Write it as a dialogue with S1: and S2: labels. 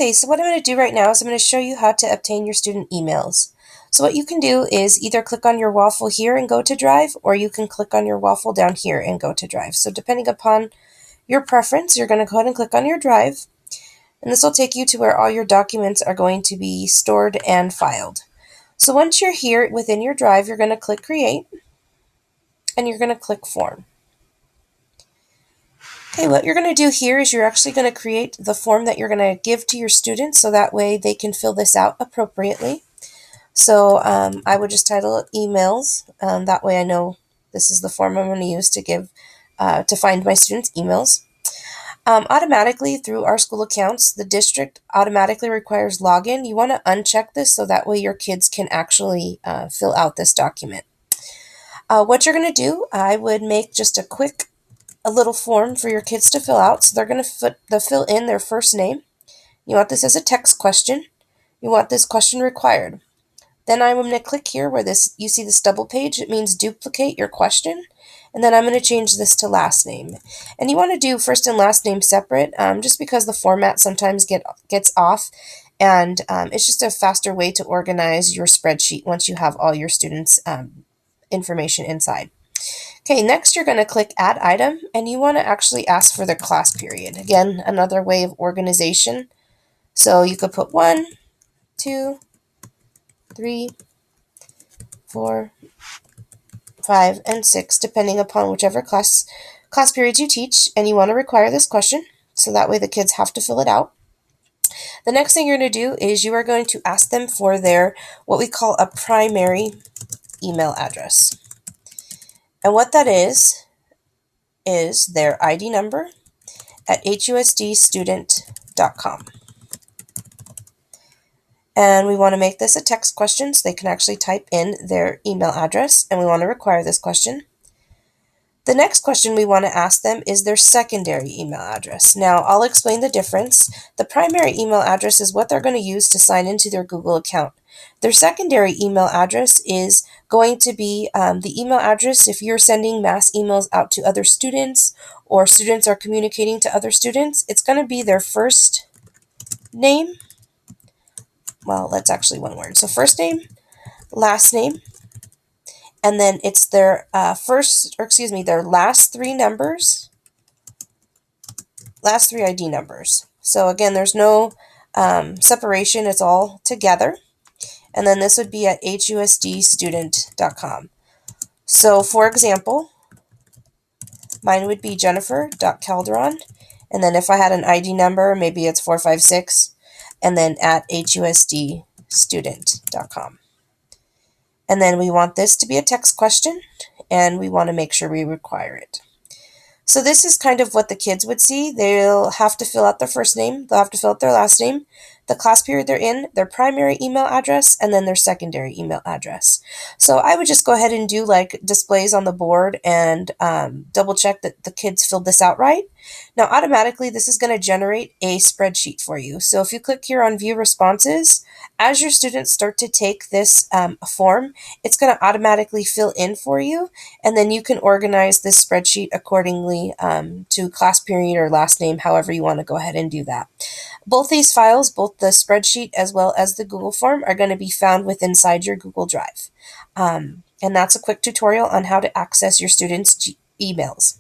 S1: Okay, so what I'm going to do right now is I'm going to show you how to obtain your student emails. So what you can do is either click on your waffle here and go to Drive, or you can click on your waffle down here and go to Drive. So depending upon your preference, you're going to go ahead and click on your Drive, and this will take you to where all your documents are going to be stored and filed. So once you're here within your Drive, you're going to click Create, and you're going to click Form. Okay, what you're going to do here is you're actually going to create the form that you're going to give to your students so that way they can fill this out appropriately. So I would just title it emails. That way I know this is the form I'm going to use to give to find my students' emails. Automatically through our school accounts, the district automatically requires login. You want to uncheck this so that way your kids can actually fill out this document. What you're going to do, I would make just a little form for your kids to fill out. So they're going to fill in their first name. You want this as a text question. You want this question required. Then I'm going to click here where you see this double page. It means duplicate your question. And then I'm going to change this to last name. And you want to do first and last name separate just because the format sometimes gets off. And it's just a faster way to organize your spreadsheet once you have all your students' information inside. Okay, next you're going to click Add Item, and you want to actually ask for their class period. Again, another way of organization. So you could put 1, 2, 3, 4, 5, and 6, depending upon whichever class periods you teach, and you want to require this question, so that way the kids have to fill it out. The next thing you're going to do is you are going to ask them for their, what we call a primary email address. And what that is their ID number at husdstudent.com. And we want to make this a text question so they can actually type in their email address, and we want to require this question. The next question we want to ask them is their secondary email address. Now, I'll explain the difference. The primary email address is what they're going to use to sign into their Google account. Their secondary email address is going to be the email address if you're sending mass emails out to other students or students are communicating to other students. It's going to be their first name. Well, that's actually one word. So first name, last name, and then it's their their last three ID numbers. So again, there's no separation. It's all together. And then this would be at husdstudent.com. So for example, mine would be jennifer.calderon. And then if I had an ID number, maybe it's 456, and then at husdstudent.com. And then we want this to be a text question, and we want to make sure we require it. So this is kind of what the kids would see. They'll have to fill out their first name, they'll have to fill out their last name, the class period they're in, their primary email address, and then their secondary email address. So I would just go ahead and do like displays on the board and double check that the kids filled this out right. Now automatically this is going to generate a spreadsheet for you. So if you click here on View Responses, as your students start to take this form, it's going to automatically fill in for you, and then you can organize this spreadsheet accordingly to class period or last name, however you want to go ahead and do that. Both these files, both the spreadsheet as well as the Google form, are going to be found within inside your Google Drive. And that's a quick tutorial on how to access your students' emails.